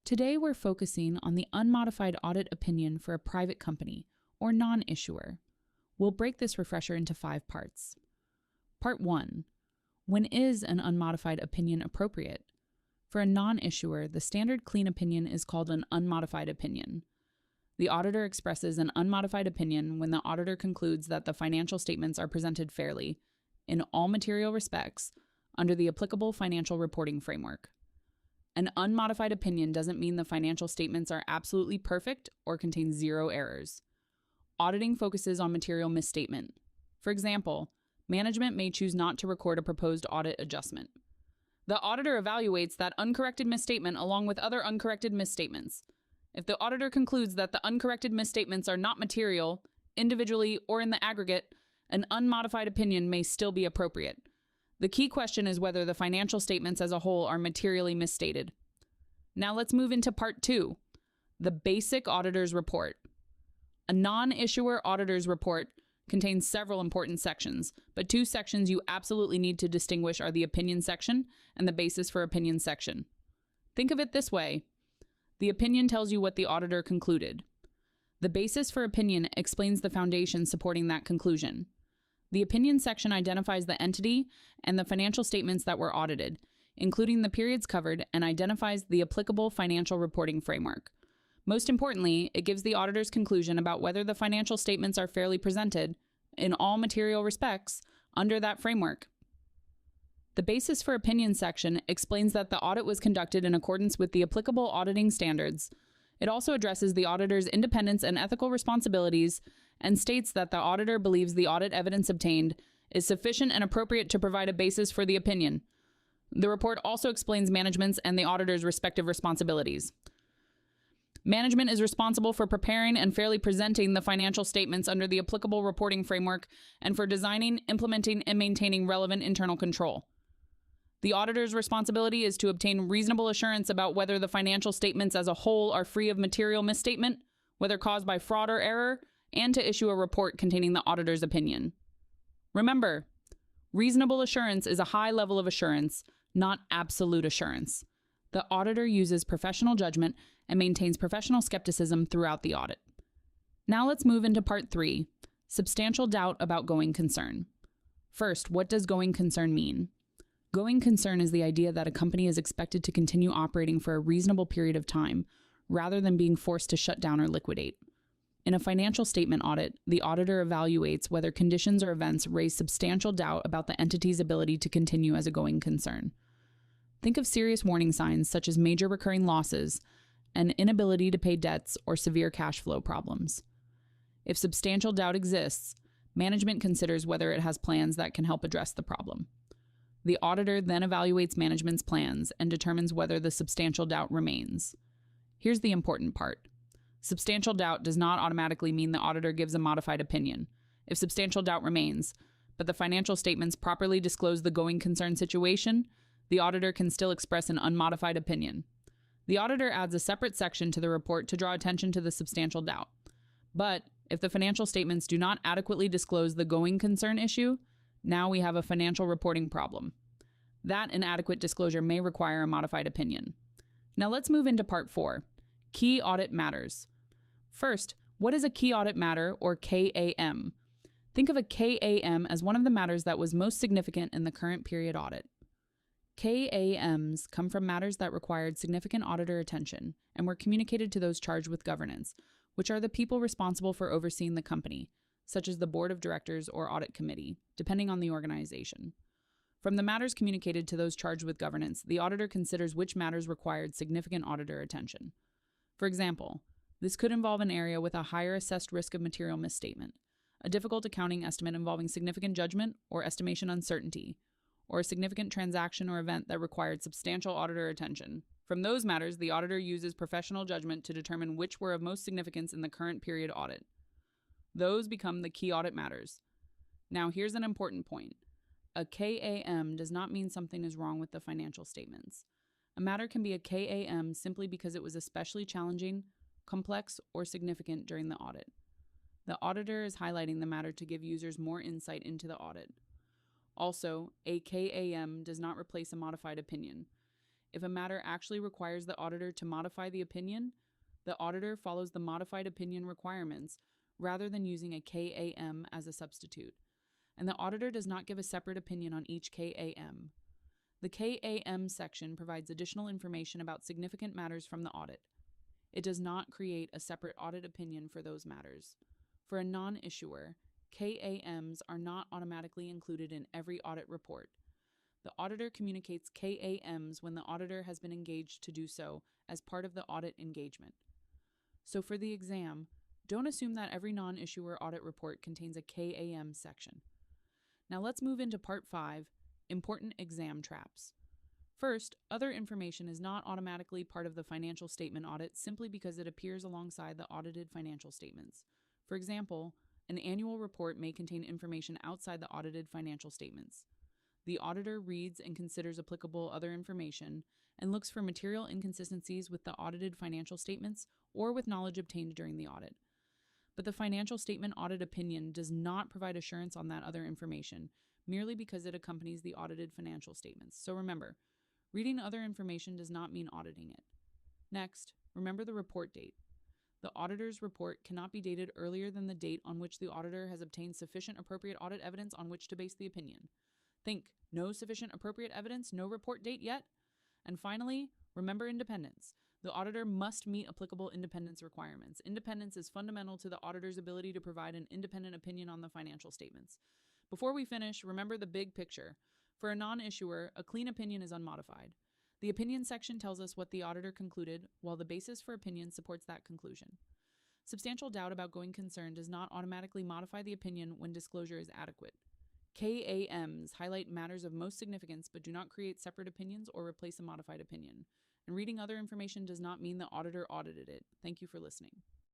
Today we're focusing on the unmodified audit opinion for a private company, or non-issuer. We'll break this refresher into 5 parts. Part 1. When is an unmodified opinion appropriate? For a non-issuer, the standard clean opinion is called an unmodified opinion. The auditor expresses an unmodified opinion when the auditor concludes that the financial statements are presented fairly, in all material respects, under the applicable financial reporting framework. An unmodified opinion doesn't mean the financial statements are absolutely perfect or contain 0 errors. Auditing focuses on material misstatement. For example, management may choose not to record a proposed audit adjustment. The auditor evaluates that uncorrected misstatement along with other uncorrected misstatements. If the auditor concludes that the uncorrected misstatements are not material, individually or in the aggregate, an unmodified opinion may still be appropriate. The key question is whether the financial statements as a whole are materially misstated. Now let's move into part 2, the basic auditor's report. A non-issuer auditor's report contains several important sections, but 2 sections you absolutely need to distinguish are the opinion section and the basis for opinion section. Think of it this way. The opinion tells you what the auditor concluded. The basis for opinion explains the foundation supporting that conclusion. The opinion section identifies the entity and the financial statements that were audited, including the periods covered, and identifies the applicable financial reporting framework. Most importantly, it gives the auditor's conclusion about whether the financial statements are fairly presented, in all material respects, under that framework. The basis for opinion section explains that the audit was conducted in accordance with the applicable auditing standards. It also addresses the auditor's independence and ethical responsibilities and states that the auditor believes the audit evidence obtained is sufficient and appropriate to provide a basis for the opinion. The report also explains management's and the auditor's respective responsibilities. Management is responsible for preparing and fairly presenting the financial statements under the applicable reporting framework and for designing, implementing, and maintaining relevant internal control. The auditor's responsibility is to obtain reasonable assurance about whether the financial statements as a whole are free of material misstatement, whether caused by fraud or error, and to issue a report containing the auditor's opinion. Remember, reasonable assurance is a high level of assurance, not absolute assurance. The auditor uses professional judgment and maintains professional skepticism throughout the audit. Now let's move into part 3, substantial doubt about going concern. First, what does going concern mean? Going concern is the idea that a company is expected to continue operating for a reasonable period of time, rather than being forced to shut down or liquidate. In a financial statement audit, the auditor evaluates whether conditions or events raise substantial doubt about the entity's ability to continue as a going concern. Think of serious warning signs such as major recurring losses, an inability to pay debts, or severe cash flow problems. If substantial doubt exists, management considers whether it has plans that can help address the problem. The auditor then evaluates management's plans and determines whether the substantial doubt remains. Here's the important part. Substantial doubt does not automatically mean the auditor gives a modified opinion. If substantial doubt remains, but the financial statements properly disclose the going concern situation, the auditor can still express an unmodified opinion. The auditor adds a separate section to the report to draw attention to the substantial doubt. But if the financial statements do not adequately disclose the going concern issue, now we have a financial reporting problem. That inadequate disclosure may require a modified opinion. Now let's move into part 4, key audit matters. First, what is a key audit matter, or KAM? Think of a KAM as one of the matters that was most significant in the current period audit. KAMs come from matters that required significant auditor attention and were communicated to those charged with governance, which are the people responsible for overseeing the company, such as the board of directors or audit committee, depending on the organization. From the matters communicated to those charged with governance, the auditor considers which matters required significant auditor attention. For example, this could involve an area with a higher assessed risk of material misstatement, a difficult accounting estimate involving significant judgment or estimation uncertainty, or a significant transaction or event that required substantial auditor attention. From those matters, the auditor uses professional judgment to determine which were of most significance in the current period audit. Those become the key audit matters. Now, here's an important point. A KAM does not mean something is wrong with the financial statements. A matter can be a KAM simply because it was especially challenging, complex, or significant during the audit. The auditor is highlighting the matter to give users more insight into the audit. Also, a KAM does not replace a modified opinion. If a matter actually requires the auditor to modify the opinion, the auditor follows the modified opinion requirements rather than using a KAM as a substitute, and the auditor does not give a separate opinion on each KAM. The KAM section provides additional information about significant matters from the audit. It does not create a separate audit opinion for those matters. For a non-issuer, KAMs are not automatically included in every audit report. The auditor communicates KAMs when the auditor has been engaged to do so as part of the audit engagement. So for the exam, don't assume that every non-issuer audit report contains a KAM section. Now let's move into Part 5, Important Exam Traps. First, other information is not automatically part of the financial statement audit simply because it appears alongside the audited financial statements. For example, an annual report may contain information outside the audited financial statements. The auditor reads and considers applicable other information and looks for material inconsistencies with the audited financial statements or with knowledge obtained during the audit. But the financial statement audit opinion does not provide assurance on that other information, merely because it accompanies the audited financial statements. So remember, reading other information does not mean auditing it. Next, remember the report date. The auditor's report cannot be dated earlier than the date on which the auditor has obtained sufficient appropriate audit evidence on which to base the opinion. Think, no sufficient appropriate evidence, no report date yet? And finally, remember independence. The auditor must meet applicable independence requirements. Independence is fundamental to the auditor's ability to provide an independent opinion on the financial statements. Before we finish, remember the big picture. For a non-issuer, a clean opinion is unmodified. The opinion section tells us what the auditor concluded, while the basis for opinion supports that conclusion. Substantial doubt about going concern does not automatically modify the opinion when disclosure is adequate. KAMs highlight matters of most significance but do not create separate opinions or replace a modified opinion. And reading other information does not mean the auditor audited it. Thank you for listening.